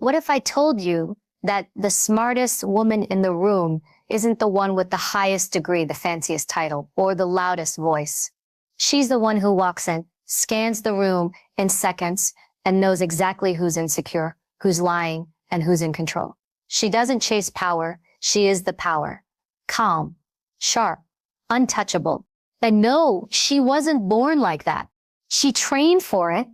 What if I told you that the smartest woman in the room isn't the one with the highest degree, the fanciest title, or the loudest voice? She's the one who walks in, scans the room in seconds, and knows exactly who's insecure, who's lying, and who's in control. She doesn't chase power. She is the power. Calm, sharp, untouchable. And no, she wasn't born like that. She trained for it.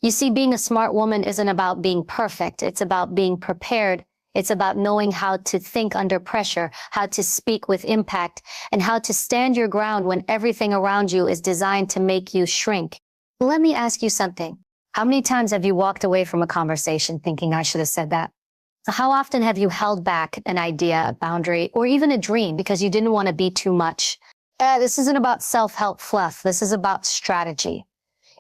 You see, being a smart woman isn't about being perfect. It's about being prepared. It's about knowing how to think under pressure, how to speak with impact, and how to stand your ground when everything around you is designed to make you shrink. Let me ask you something. How many times have you walked away from a conversation thinking, I should have said that? How often have you held back an idea, a boundary, or even a dream because you didn't want to be too much? This isn't about self-help fluff. This is about strategy.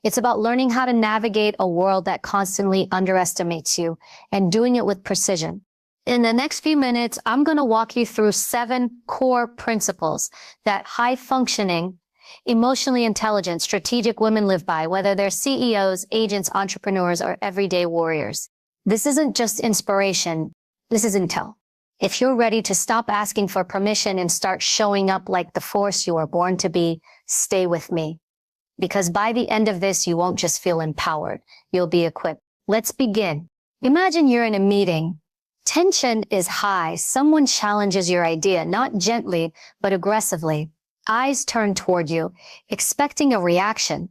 It's about learning how to navigate a world that constantly underestimates you and doing it with precision. In the next few minutes, I'm going to walk you through 7 core principles that high-functioning, emotionally intelligent, strategic women live by, whether they're CEOs, agents, entrepreneurs, or everyday warriors. This isn't just inspiration. This is intel. If you're ready to stop asking for permission and start showing up like the force you are born to be, stay with me. Because by the end of this, you won't just feel empowered. You'll be equipped. Let's begin. Imagine you're in a meeting. Tension is high. Someone challenges your idea, not gently, but aggressively. Eyes turn toward you, expecting a reaction.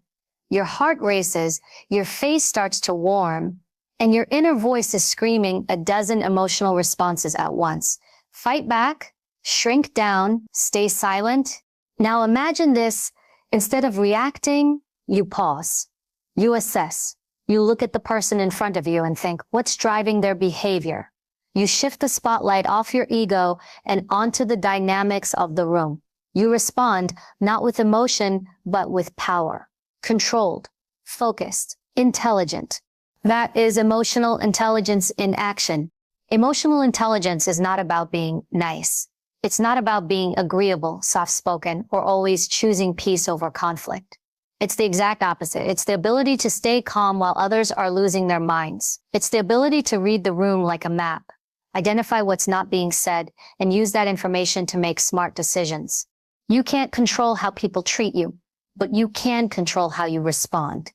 Your heart races, your face starts to warm, and your inner voice is screaming a dozen emotional responses at once. Fight back, shrink down, stay silent. Now imagine this. Instead of reacting, you pause. You assess. You look at the person in front of you and think, what's driving their behavior? You shift the spotlight off your ego and onto the dynamics of the room. You respond not with emotion, but with power. Controlled, focused, intelligent. That is emotional intelligence in action. Emotional intelligence is not about being nice. It's not about being agreeable, soft-spoken, or always choosing peace over conflict. It's the exact opposite. It's the ability to stay calm while others are losing their minds. It's the ability to read the room like a map, identify what's not being said, and use that information to make smart decisions. You can't control how people treat you, but you can control how you respond.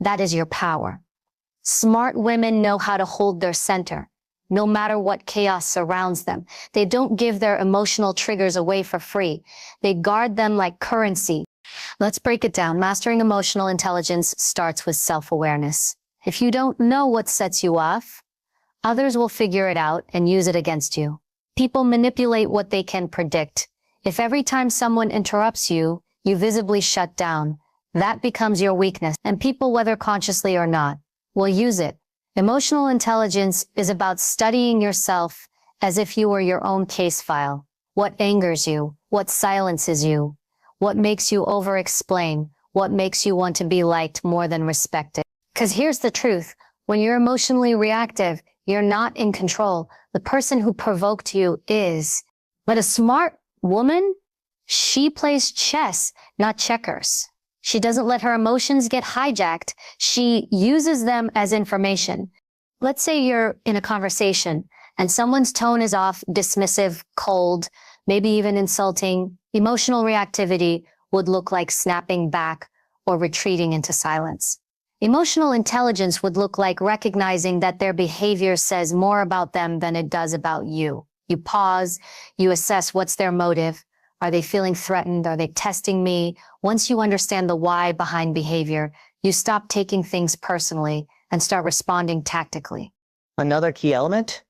That is your power. Smart women know how to hold their center, no matter what chaos surrounds them. They don't give their emotional triggers away for free. They guard them like currency. Let's break it down. Mastering emotional intelligence starts with self-awareness. If you don't know what sets you off, others will figure it out and use it against you. People manipulate what they can predict. If every time someone interrupts you, you visibly shut down, that becomes your weakness, and people, whether consciously or not, will use it. Emotional intelligence is about studying yourself as if you were your own case file. What angers you? What silences you? What makes you over-explain? What makes you want to be liked more than respected? Because here's the truth. When you're emotionally reactive, you're not in control. The person who provoked you is. But a smart woman, she plays chess, not checkers. She doesn't let her emotions get hijacked. She uses them as information. Let's say you're in a conversation and someone's tone is off, dismissive, cold, maybe even insulting. Emotional reactivity would look like snapping back or retreating into silence. Emotional intelligence would look like recognizing that their behavior says more about them than it does about you. You pause, you assess what's their motive. Are they feeling threatened? Are they testing me? Once you understand the why behind behavior, you stop taking things personally and start responding tactically. Another key element?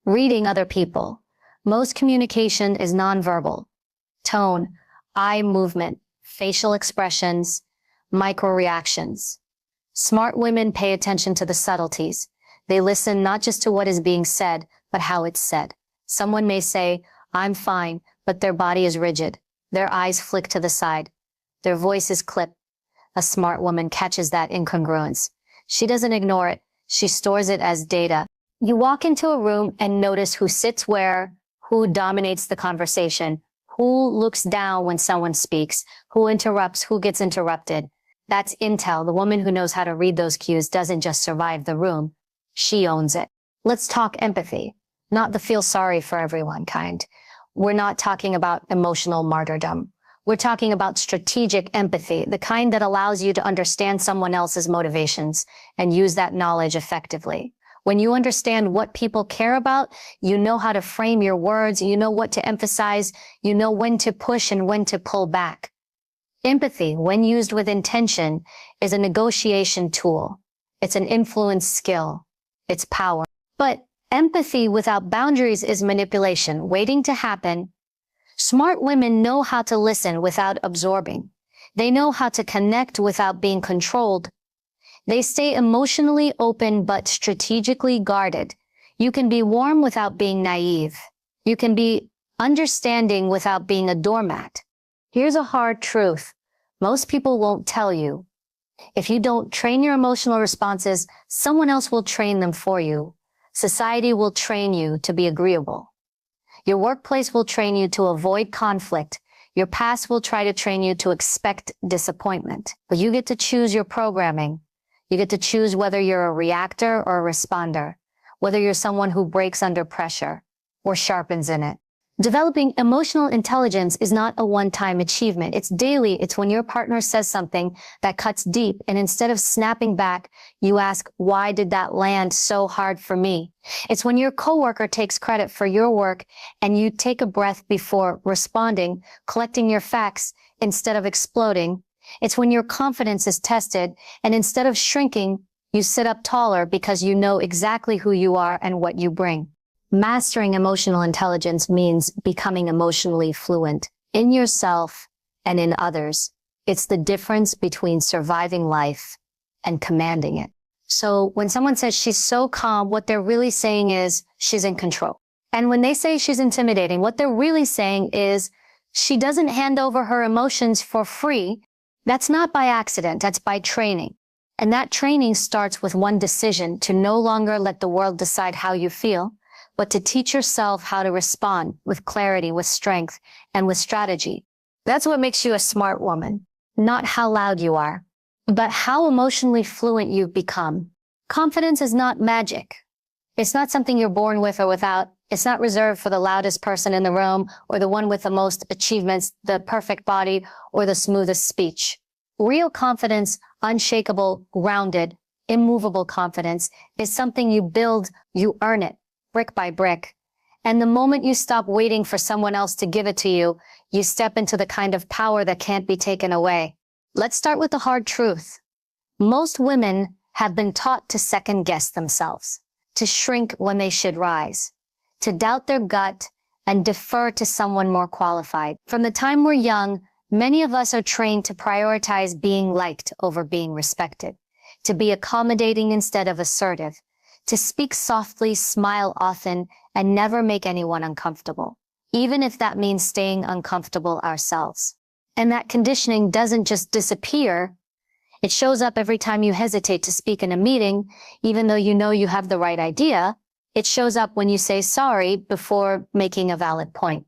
Reading other people. Most communication is nonverbal. Tone, eye movement, facial expressions, micro-reactions. Smart women pay attention to the subtleties. They listen not just to what is being said, but how it's said. Someone may say, I'm fine, but their body is rigid. Their eyes flick to the side. Their voice is clipped. A smart woman catches that incongruence. She doesn't ignore it. She stores it as data. You walk into a room and notice who sits where, who dominates the conversation, who looks down when someone speaks, who interrupts, who gets interrupted. That's intel. The woman who knows how to read those cues doesn't just survive the room. She owns it. Let's talk empathy, not the feel sorry for everyone kind. We're not talking about emotional martyrdom. We're talking about strategic empathy, the kind that allows you to understand someone else's motivations and use that knowledge effectively. When you understand what people care about, you know how to frame your words, you know what to emphasize, you know when to push and when to pull back. Empathy, when used with intention, is a negotiation tool. It's an influence skill. It's power. But empathy without boundaries is manipulation, waiting to happen. Smart women know how to listen without absorbing. They know how to connect without being controlled. They stay emotionally open but strategically guarded. You can be warm without being naive. You can be understanding without being a doormat. Here's a hard truth. Most people won't tell you. If you don't train your emotional responses, someone else will train them for you. Society will train you to be agreeable. Your workplace will train you to avoid conflict. Your past will try to train you to expect disappointment. But you get to choose your programming. You get to choose whether you're a reactor or a responder, whether you're someone who breaks under pressure or sharpens in it. Developing emotional intelligence is not a one-time achievement. It's daily. It's when your partner says something that cuts deep, and instead of snapping back, you ask, why did that land so hard for me? It's when your coworker takes credit for your work and you take a breath before responding, collecting your facts instead of exploding. It's when your confidence is tested, and instead of shrinking, you sit up taller because you know exactly who you are and what you bring. Mastering emotional intelligence means becoming emotionally fluent in yourself and in others. It's the difference between surviving life and commanding it. So when someone says she's so calm, what they're really saying is she's in control. And when they say she's intimidating, what they're really saying is she doesn't hand over her emotions for free. That's not by accident. That's by training. And that training starts with one decision: to no longer let the world decide how you feel, but to teach yourself how to respond with clarity, with strength, and with strategy. That's what makes you a smart woman. Not how loud you are, but how emotionally fluent you've become. Confidence is not magic. It's not something you're born with or without. It's not reserved for the loudest person in the room or the one with the most achievements, the perfect body, or the smoothest speech. Real confidence, unshakable, grounded, immovable confidence, is something you build, you earn it, brick by brick. And the moment you stop waiting for someone else to give it to you, you step into the kind of power that can't be taken away. Let's start with the hard truth. Most women have been taught to second guess themselves, to shrink when they should rise, to doubt their gut and defer to someone more qualified. From the time we're young, many of us are trained to prioritize being liked over being respected, to be accommodating instead of assertive, to speak softly, smile often, and never make anyone uncomfortable, even if that means staying uncomfortable ourselves. And that conditioning doesn't just disappear. It shows up every time you hesitate to speak in a meeting, even though you know you have the right idea. It shows up when you say sorry before making a valid point.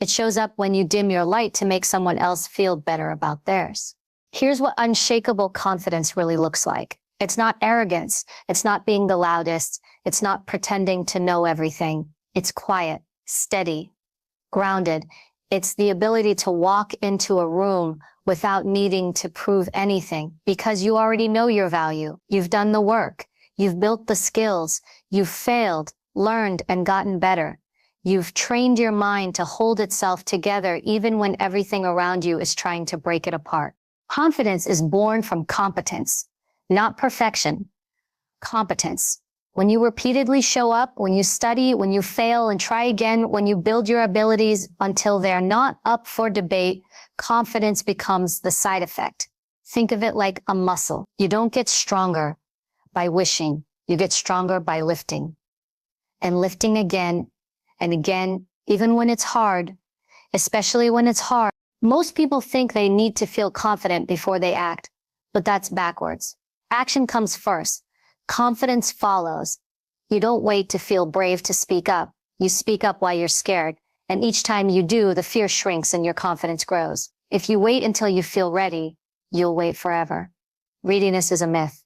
It shows up when you dim your light to make someone else feel better about theirs. Here's what unshakable confidence really looks like. It's not arrogance. It's not being the loudest. It's not pretending to know everything. It's quiet, steady, grounded. It's the ability to walk into a room without needing to prove anything because you already know your value. You've done the work. You've built the skills. You've failed, learned, and gotten better. You've trained your mind to hold itself together even when everything around you is trying to break it apart. Confidence is born from competence. Not perfection, competence. When you repeatedly show up, when you study, when you fail and try again, when you build your abilities until they're not up for debate, confidence becomes the side effect. Think of it like a muscle. You don't get stronger by wishing. You get stronger by lifting. And lifting again and again, even when it's hard, especially when it's hard. Most people think they need to feel confident before they act, but that's backwards. Action comes first. Confidence follows. You don't wait to feel brave to speak up. You speak up while you're scared. And each time you do, the fear shrinks and your confidence grows. If you wait until you feel ready, you'll wait forever. Readiness is a myth.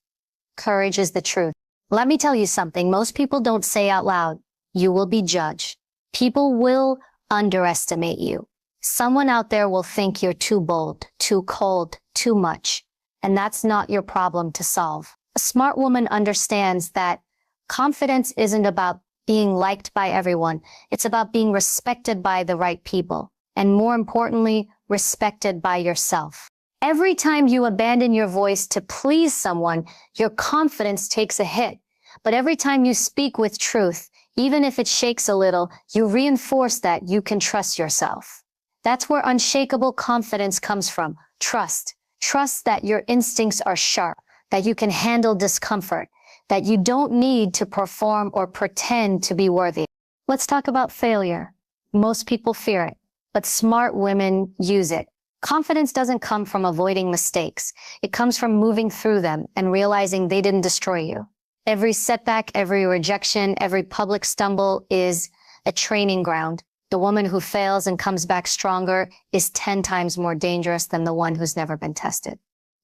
Courage is the truth. Let me tell you something most people don't say out loud. You will be judged. People will underestimate you. Someone out there will think you're too bold, too cold, too much. And that's not your problem to solve. A smart woman understands that confidence isn't about being liked by everyone. It's about being respected by the right people. And more importantly, respected by yourself. Every time you abandon your voice to please someone, your confidence takes a hit. But every time you speak with truth, even if it shakes a little, you reinforce that you can trust yourself. That's where unshakable confidence comes from. Trust. Trust that your instincts are sharp, that you can handle discomfort, that you don't need to perform or pretend to be worthy. Let's talk about failure. Most people fear it, but smart women use it. Confidence doesn't come from avoiding mistakes. It comes from moving through them and realizing they didn't destroy you. Every setback, every rejection, every public stumble is a training ground. The woman who fails and comes back stronger is 10 times more dangerous than the one who's never been tested.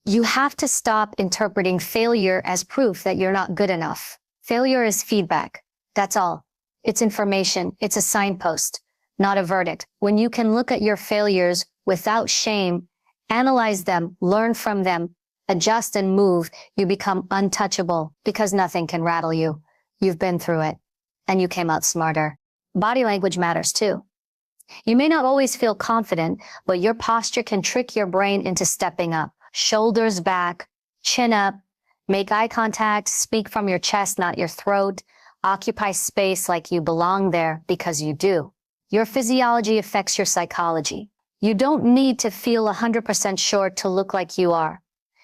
You have to stop interpreting failure as proof that you're not good enough. Failure is feedback. That's all. It's information. It's a signpost, not a verdict. When you can look at your failures without shame, analyze them, learn from them, adjust and move, you become untouchable because nothing can rattle you. You've been through it and you came out smarter. Body language matters too. You may not always feel confident, but your posture can trick your brain into stepping up. Shoulders back, chin up, make eye contact, speak from your chest, not your throat, occupy space like you belong there because you do. Your physiology affects your psychology. You don't need to feel 100% sure to look like you are.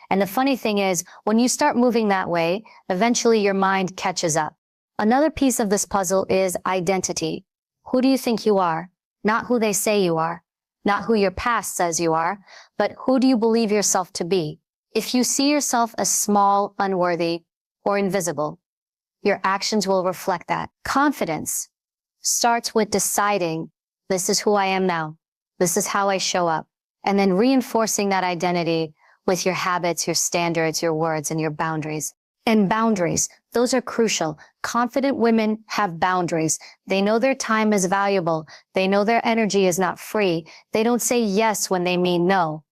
And the funny thing is, when you start moving that way, eventually your mind catches up. Another piece of this puzzle is identity. Who do you think you are? Not who they say you are. Not who your past says you are, but who do you believe yourself to be? If you see yourself as small, unworthy, or invisible, your actions will reflect that. Confidence starts with deciding, this is who I am now. This is how I show up. And then reinforcing that identity with your habits, your standards, your words, and your boundaries. And boundaries, those are crucial. Confident women have boundaries. They know their time is valuable. They know their energy is not free. They don't say yes when they mean no.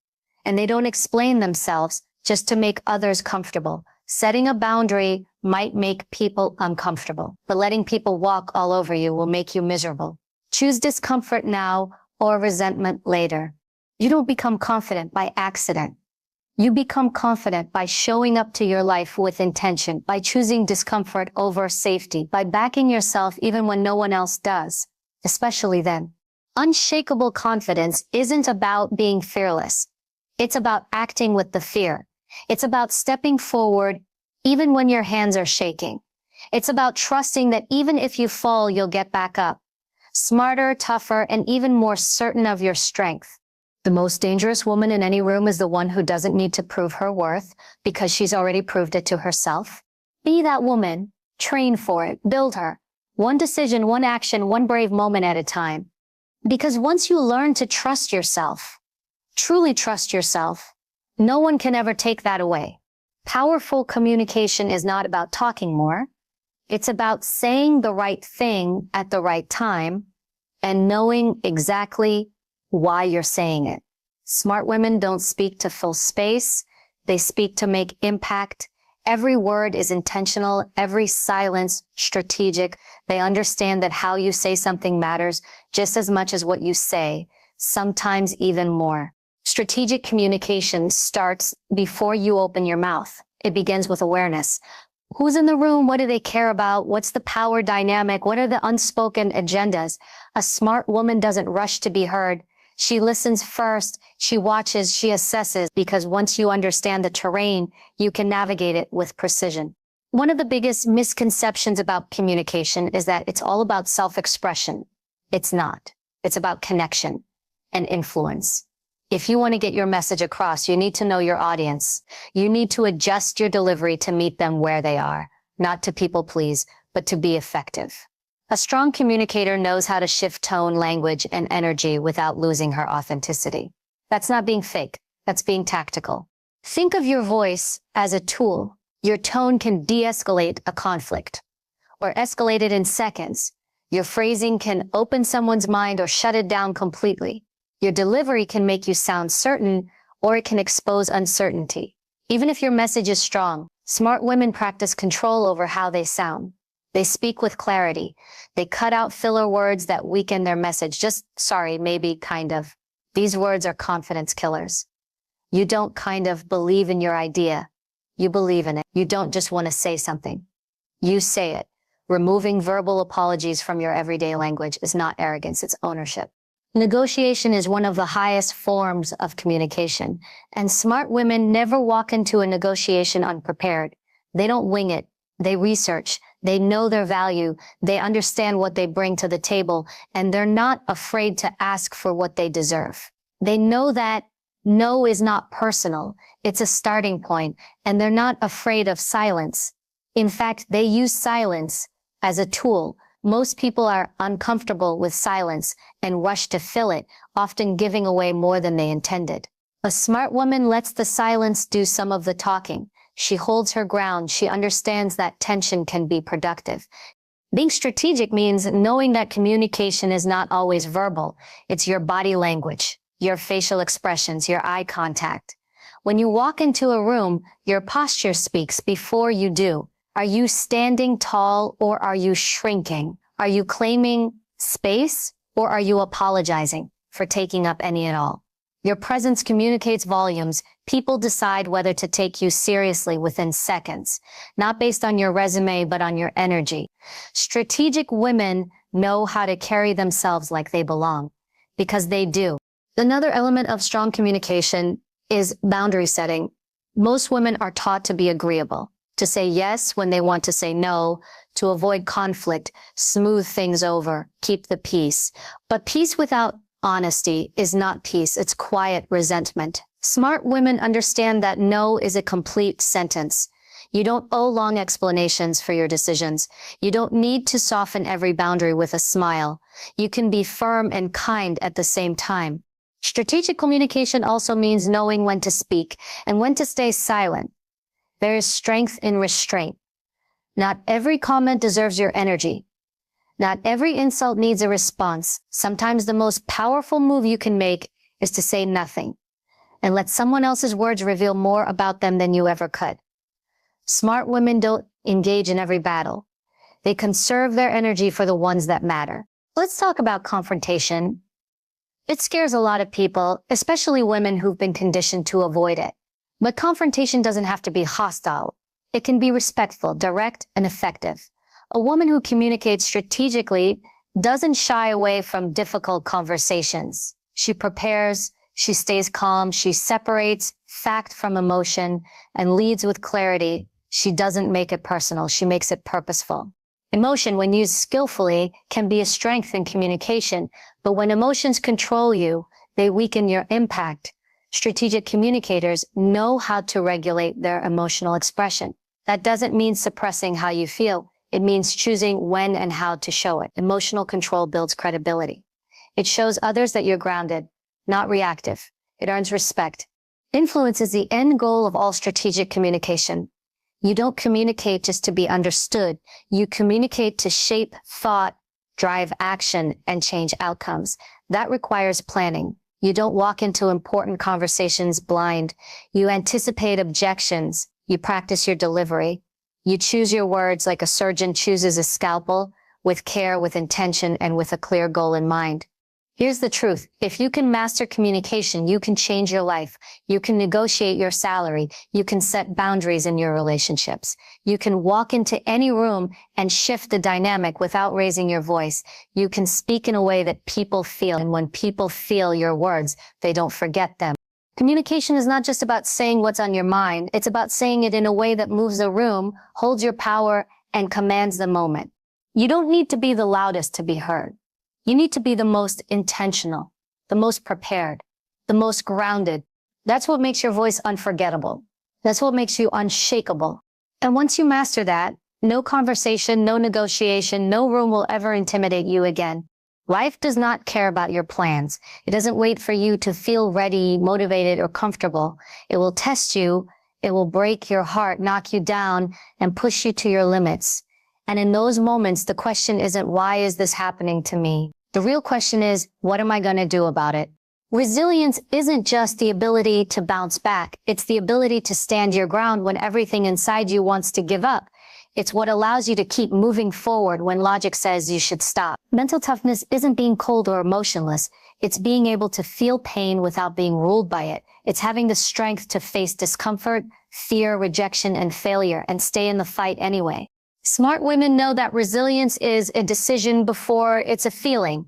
And they don't explain themselves just to make others comfortable. Setting a boundary might make people uncomfortable, but letting people walk all over you will make you miserable. Choose discomfort now or resentment later. You don't become confident by accident. You become confident by showing up to your life with intention, by choosing discomfort over safety, by backing yourself even when no one else does, especially then. Unshakable confidence isn't about being fearless. It's about acting with the fear. It's about stepping forward even when your hands are shaking. It's about trusting that even if you fall, you'll get back up. Smarter, tougher, and even more certain of your strength. The most dangerous woman in any room is the one who doesn't need to prove her worth because she's already proved it to herself. Be that woman. Train for it. Build her. One decision, one action, one brave moment at a time. Because once you learn to trust yourself, truly trust yourself, no one can ever take that away. Powerful communication is not about talking more. It's about saying the right thing at the right time and knowing exactly why you're saying it. Smart women don't speak to fill space. They speak to make impact. Every word is intentional. Every silence strategic. They understand that how you say something matters just as much as what you say, sometimes even more. Strategic communication starts before you open your mouth. It begins with awareness. Who's in the room? What do they care about? What's the power dynamic? What are the unspoken agendas? A smart woman doesn't rush to be heard. She listens first, she watches, she assesses, because once you understand the terrain, you can navigate it with precision. One of the biggest misconceptions about communication is that it's all about self-expression. It's not. It's about connection and influence. If you want to get your message across, you need to know your audience. You need to adjust your delivery to meet them where they are, not to people please, but to be effective. A strong communicator knows how to shift tone, language, and energy without losing her authenticity. That's not being fake. That's being tactical. Think of your voice as a tool. Your tone can de-escalate a conflict or escalate it in seconds. Your phrasing can open someone's mind or shut it down completely. Your delivery can make you sound certain, or it can expose uncertainty. Even if your message is strong, smart women practice control over how they sound. They speak with clarity. They cut out filler words that weaken their message. Just sorry, maybe, kind of. These words are confidence killers. You don't kind of believe in your idea. You believe in it. You don't just want to say something. You say it. Removing verbal apologies from your everyday language is not arrogance, it's ownership. Negotiation is one of the highest forms of communication, and smart women never walk into a negotiation unprepared. They don't wing it. They research. They know their value. They understand what they bring to the table, and they're not afraid to ask for what they deserve. They know that no is not personal. It's a starting point, and they're not afraid of silence. In fact, they use silence as a tool. Most people are uncomfortable with silence and rush to fill it, often giving away more than they intended. A smart woman lets the silence do some of the talking. She holds her ground. She understands that tension can be productive. Being strategic means knowing that communication is not always verbal. It's your body language, your facial expressions, your eye contact. When you walk into a room, your posture speaks before you do. Are you standing tall or are you shrinking? Are you claiming space or are you apologizing for taking up any at all? Your presence communicates volumes. People decide whether to take you seriously within seconds, not based on your resume, but on your energy. Strategic women know how to carry themselves like they belong, because they do. Another element of strong communication is boundary setting. Most women are taught to be agreeable, to say yes when they want to say no, to avoid conflict, smooth things over, keep the peace. But peace without honesty is not peace, it's quiet resentment. Smart women understand that no is a complete sentence. You don't owe long explanations for your decisions. You don't need to soften every boundary with a smile. You can be firm and kind at the same time. Strategic communication also means knowing when to speak and when to stay silent. There is strength in restraint. Not every comment deserves your energy. Not every insult needs a response. Sometimes the most powerful move you can make is to say nothing and let someone else's words reveal more about them than you ever could. Smart women don't engage in every battle. They conserve their energy for the ones that matter. Let's talk about confrontation. It scares a lot of people, especially women who've been conditioned to avoid it. But confrontation doesn't have to be hostile. It can be respectful, direct, and effective. A woman who communicates strategically doesn't shy away from difficult conversations. She prepares, she stays calm, she separates fact from emotion, and leads with clarity. She doesn't make it personal, she makes it purposeful. Emotion, when used skillfully, can be a strength in communication, but when emotions control you, they weaken your impact. Strategic communicators know how to regulate their emotional expression. That doesn't mean suppressing how you feel. It means choosing when and how to show it. Emotional control builds credibility. It shows others that you're grounded, not reactive. It earns respect. Influence is the end goal of all strategic communication. You don't communicate just to be understood. You communicate to shape thought, drive action, and change outcomes. That requires planning. You don't walk into important conversations blind. You anticipate objections. You practice your delivery. You choose your words like a surgeon chooses a scalpel, with care, with intention, and with a clear goal in mind. Here's the truth. If you can master communication, you can change your life. You can negotiate your salary. You can set boundaries in your relationships. You can walk into any room and shift the dynamic without raising your voice. You can speak in a way that people feel. And when people feel your words, they don't forget them. Communication is not just about saying what's on your mind. It's about saying it in a way that moves the room, holds your power, and commands the moment. You don't need to be the loudest to be heard. You need to be the most intentional, the most prepared, the most grounded. That's what makes your voice unforgettable. That's what makes you unshakable. And once you master that, no conversation, no negotiation, no room will ever intimidate you again. Life does not care about your plans. It doesn't wait for you to feel ready, motivated, or comfortable. It will test you It will break your heart, knock you down, and push you to your limits. And in those moments, the question isn't, why is this happening to me? The real question is, what am I going to do about it? Resilience isn't just the ability to bounce back. It's the ability to stand your ground when everything inside you wants to give up. It's what allows you to keep moving forward when logic says you should stop. Mental toughness isn't being cold or emotionless. It's being able to feel pain without being ruled by it. It's having the strength to face discomfort, fear, rejection, and failure and stay in the fight anyway. Smart women know that resilience is a decision before it's a feeling.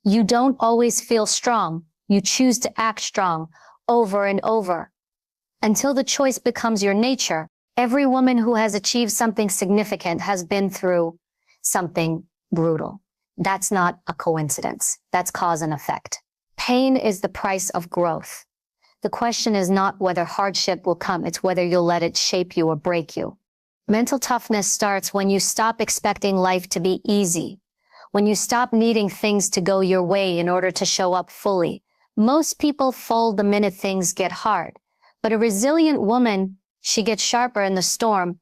You don't always feel strong. You choose to act strong over and over until the choice becomes your nature. Every woman who has achieved something significant has been through something brutal. That's not a coincidence. That's cause and effect. Pain is the price of growth. The question is not whether hardship will come. It's whether you'll let it shape you or break you. Mental toughness starts when you stop expecting life to be easy, when you stop needing things to go your way in order to show up fully. Most people fold the minute things get hard, but a resilient woman, she gets sharper in the storm.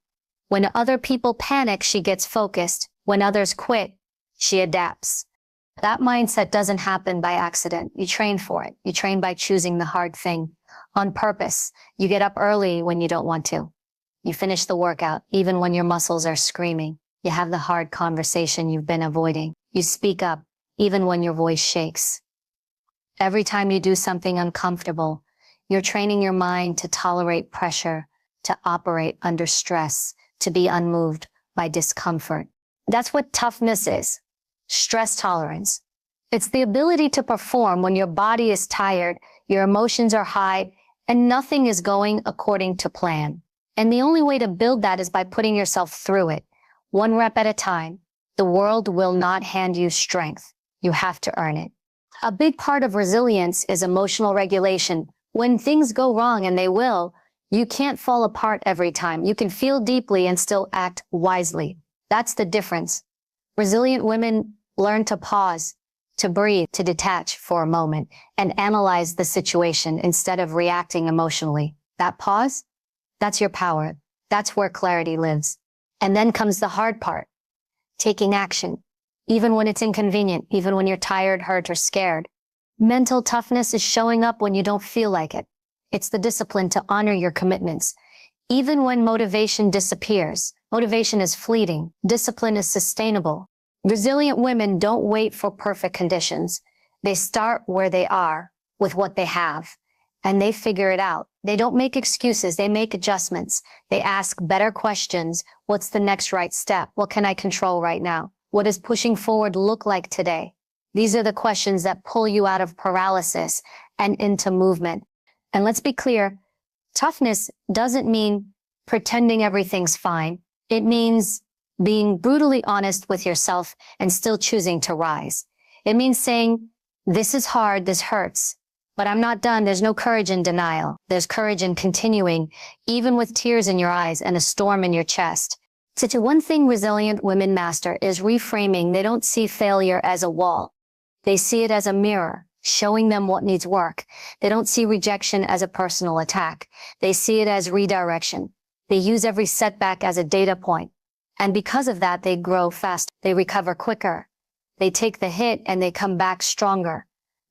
When other people panic, she gets focused. When others quit, she adapts. That mindset doesn't happen by accident. You train for it. You train by choosing the hard thing on purpose. You get up early when you don't want to. You finish the workout even when your muscles are screaming. You have the hard conversation you've been avoiding. You speak up even when your voice shakes. Every time you do something uncomfortable, you're training your mind to tolerate pressure, to operate under stress, to be unmoved by discomfort. That's what toughness is. Stress tolerance. It's the ability to perform when your body is tired, your emotions are high, and nothing is going according to plan. And the only way to build that is by putting yourself through it, one rep at a time. The world will not hand you strength. You have to earn it. A big part of resilience is emotional regulation. When things go wrong, and they will, you can't fall apart every time. You can feel deeply and still act wisely. That's the difference. Resilient women learn to pause, to breathe, to detach for a moment, and analyze the situation instead of reacting emotionally. That pause, that's your power. That's where clarity lives. And then comes the hard part, taking action, even when it's inconvenient, even when you're tired, hurt, or scared. Mental toughness is showing up when you don't feel like it. It's the discipline to honor your commitments. Even when motivation disappears, motivation is fleeting. Discipline is sustainable. Resilient women don't wait for perfect conditions. They start where they are with what they have, and they figure it out. They don't make excuses. They make adjustments. They ask better questions. What's the next right step? What can I control right now? What does pushing forward look like today? These are the questions that pull you out of paralysis and into movement. And let's be clear, toughness doesn't mean pretending everything's fine. It means being brutally honest with yourself and still choosing to rise. It means saying, this is hard, this hurts, but I'm not done. There's no courage in denial. There's courage in continuing, even with tears in your eyes and a storm in your chest. So one thing resilient women master is reframing. They don't see failure as a wall. They see it as a mirror, showing them what needs work. They don't see rejection as a personal attack. They see it as redirection. They use every setback as a data point. And because of that, they grow fast. They recover quicker. They take the hit and they come back stronger.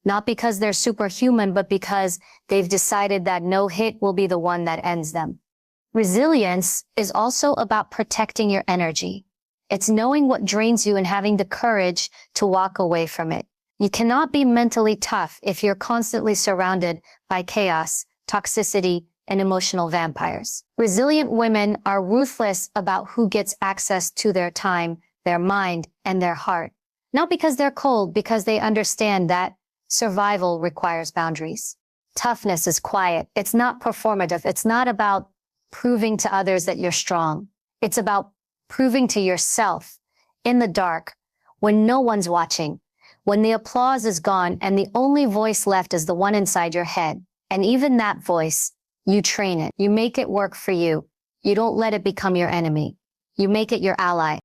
Not because they're superhuman, but because they've decided that no hit will be the one that ends them. Resilience is also about protecting your energy. It's knowing what drains you and having the courage to walk away from it. You cannot be mentally tough if you're constantly surrounded by chaos, toxicity, and emotional vampires. Resilient women are ruthless about who gets access to their time, their mind, and their heart. Not because they're cold, because they understand that survival requires boundaries. Toughness is quiet. It's not performative. It's not about proving to others that you're strong. It's about proving to yourself in the dark, when no one's watching, when the applause is gone and the only voice left is the one inside your head. And even that voice, you train it. You make it work for you. You don't let it become your enemy. You make it your ally.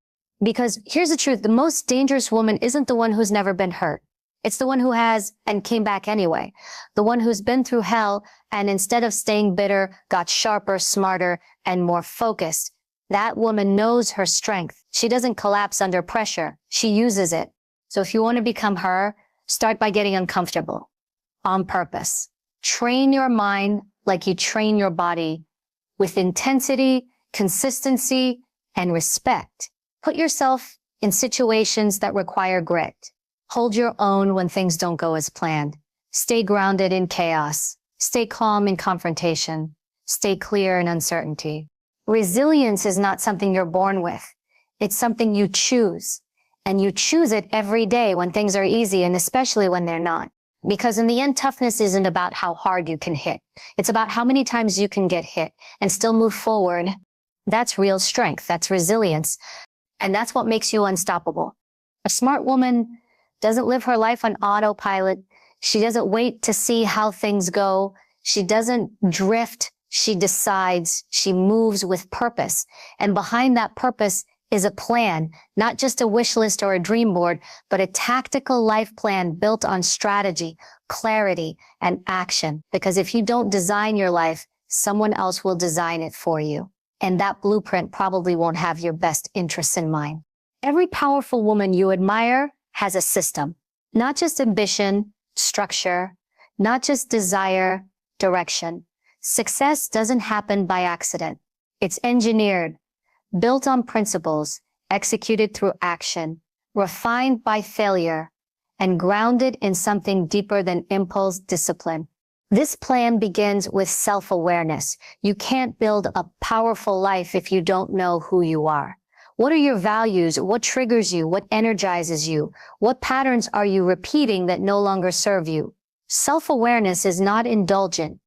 Because here's the truth. The most dangerous woman isn't the one who's never been hurt. It's the one who has and came back anyway. The one who's been through hell and instead of staying bitter, got sharper, smarter, and more focused. That woman knows her strength. She doesn't collapse under pressure. She uses it. So if you want to become her, start by getting uncomfortable on purpose. Train your mind like you train your body with intensity, consistency, and respect. Put yourself in situations that require grit. Hold your own when things don't go as planned. Stay grounded in chaos. Stay calm in confrontation. Stay clear in uncertainty. Resilience is not something you're born with. It's something you choose. And you choose it every day when things are easy and especially when they're not. Because in the end, toughness isn't about how hard you can hit. It's about how many times you can get hit and still move forward. That's real strength. That's resilience. And that's what makes you unstoppable. A smart woman doesn't live her life on autopilot. She doesn't wait to see how things go. She doesn't drift. She decides. She moves with purpose. And behind that purpose is a plan, not just a wish list or a dream board, but a tactical life plan built on strategy, clarity, and action. Because if you don't design your life, someone else will design it for you. And that blueprint probably won't have your best interests in mind. Every powerful woman you admire has a system, not just ambition, structure, not just desire, direction. Success doesn't happen by accident. It's engineered, built on principles, executed through action, refined by failure, and grounded in something deeper than impulse discipline. This plan begins with self-awareness. You can't build a powerful life if you don't know who you are. What are your values? What triggers you? What energizes you? What patterns are you repeating that no longer serve you? Self-awareness is not indulgent.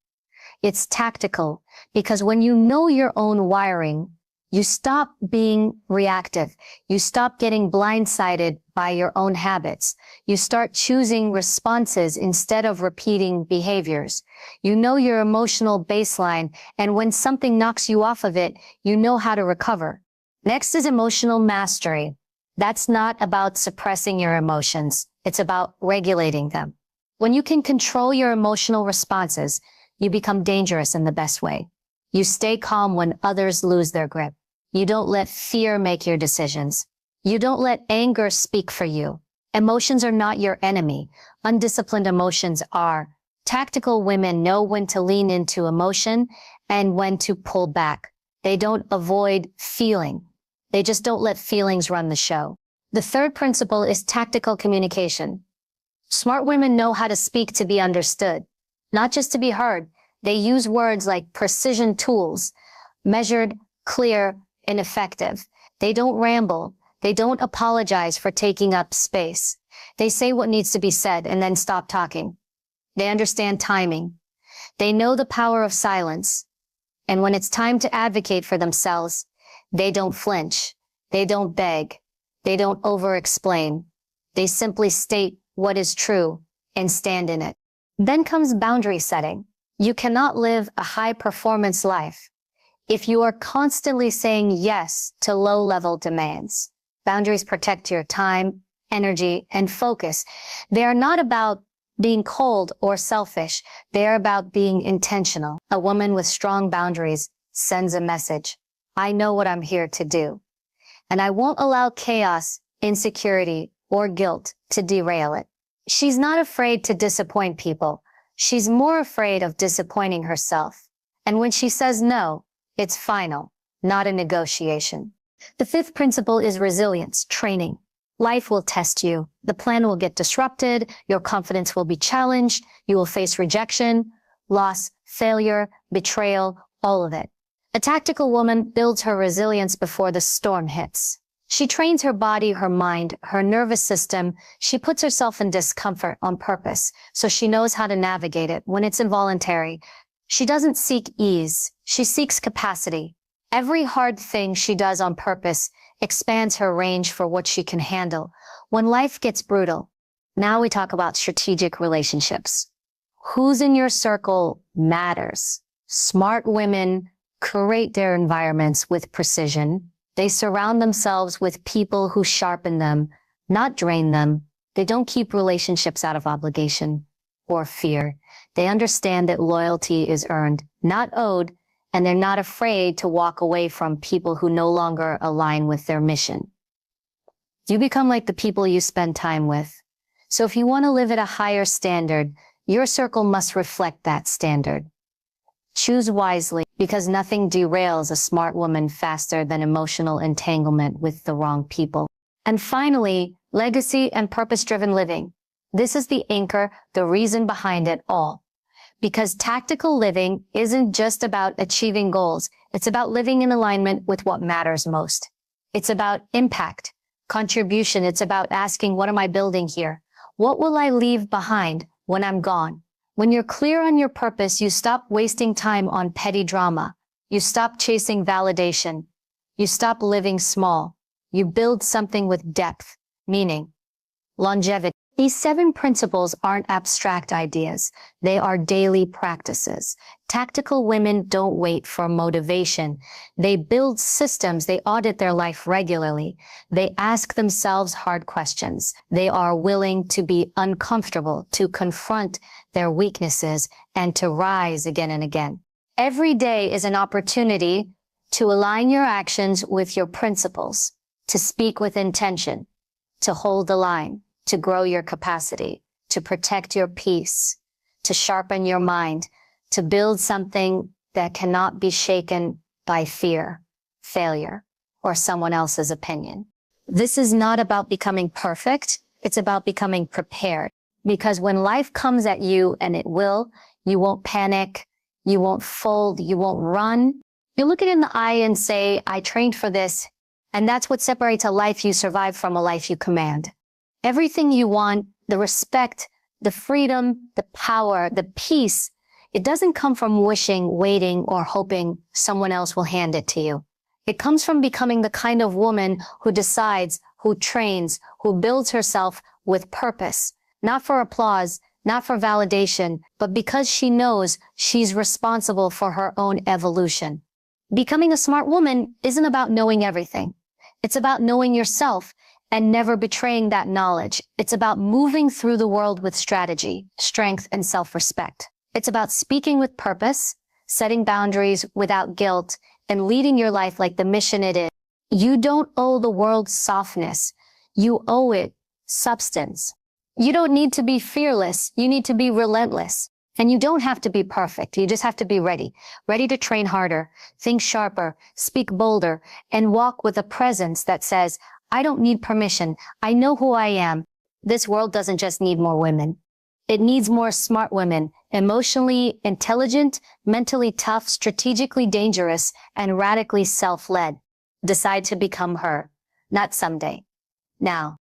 It's tactical, because when you know your own wiring, you stop being reactive. You stop getting blindsided by your own habits. You start choosing responses instead of repeating behaviors. You know your emotional baseline, and when something knocks you off of it, you know how to recover. Next is emotional mastery. That's not about suppressing your emotions. It's about regulating them. When you can control your emotional responses, you become dangerous in the best way. You stay calm when others lose their grip. You don't let fear make your decisions. You don't let anger speak for you. Emotions are not your enemy. Undisciplined emotions are. Tactical women know when to lean into emotion and when to pull back. They don't avoid feeling. They just don't let feelings run the show. The third principle is tactical communication. Smart women know how to speak to be understood, not just to be heard. They use words like precision tools, measured, clear, and effective. They don't ramble. They don't apologize for taking up space. They say what needs to be said and then stop talking. They understand timing. They know the power of silence. And when it's time to advocate for themselves, they don't flinch. They don't beg. They don't over-explain. They simply state what is true and stand in it. Then comes boundary setting. You cannot live a high-performance life if you are constantly saying yes to low-level demands. Boundaries protect your time, energy, and focus. They are not about being cold or selfish. They are about being intentional. A woman with strong boundaries sends a message. I know what I'm here to do. And I won't allow chaos, insecurity, or guilt to derail it. She's not afraid to disappoint people. She's more afraid of disappointing herself. And when she says no, it's final, not a negotiation. The fifth principle is resilience, training. Life will test you. The plan will get disrupted. Your confidence will be challenged. You will face rejection, loss, failure, betrayal, all of it. A tactical woman builds her resilience before the storm hits. She trains her body, her mind, her nervous system. She puts herself in discomfort on purpose, so she knows how to navigate it when it's involuntary. She doesn't seek ease. She seeks capacity. Every hard thing she does on purpose expands her range for what she can handle. When life gets brutal, now we talk about strategic relationships. Who's in your circle matters. Smart women curate their environments with precision. They surround themselves with people who sharpen them, not drain them. They don't keep relationships out of obligation or fear. They understand that loyalty is earned, not owed, and they're not afraid to walk away from people who no longer align with their mission. You become like the people you spend time with. So if you want to live at a higher standard, your circle must reflect that standard. Choose wisely, because nothing derails a smart woman faster than emotional entanglement with the wrong people. And finally, legacy and purpose-driven living. This is the anchor, the reason behind it all. Because tactical living isn't just about achieving goals. It's about living in alignment with what matters most. It's about impact, contribution. It's about asking, what am I building here? What will I leave behind when I'm gone? When you're clear on your purpose, you stop wasting time on petty drama. You stop chasing validation. You stop living small. You build something with depth, meaning, longevity. These 7 principles aren't abstract ideas. They are daily practices. Tactical women don't wait for motivation. They build systems. They audit their life regularly. They ask themselves hard questions. They are willing to be uncomfortable, to confront their weaknesses, and to rise again and again. Every day is an opportunity to align your actions with your principles, to speak with intention, to hold the line, to grow your capacity, to protect your peace, to sharpen your mind, to build something that cannot be shaken by fear, failure, or someone else's opinion. This is not about becoming perfect. It's about becoming prepared. Because when life comes at you, and it will, you won't panic, you won't fold, you won't run. You look it in the eye and say, I trained for this. And that's what separates a life you survive from a life you command. Everything you want, the respect, the freedom, the power, the peace, it doesn't come from wishing, waiting, or hoping someone else will hand it to you. It comes from becoming the kind of woman who decides, who trains, who builds herself with purpose, not for applause, not for validation, but because she knows she's responsible for her own evolution. Becoming a smart woman isn't about knowing everything. It's about knowing yourself and never betraying that knowledge. It's about moving through the world with strategy, strength, and self-respect. It's about speaking with purpose, setting boundaries without guilt, and leading your life like the mission it is. You don't owe the world softness. You owe it substance. You don't need to be fearless. You need to be relentless. And you don't have to be perfect. You just have to be ready. Ready to train harder, think sharper, speak bolder, and walk with a presence that says, I don't need permission. I know who I am. This world doesn't just need more women. It needs more smart women, emotionally intelligent, mentally tough, strategically dangerous, and radically self-led. Decide to become her. Not someday. Now.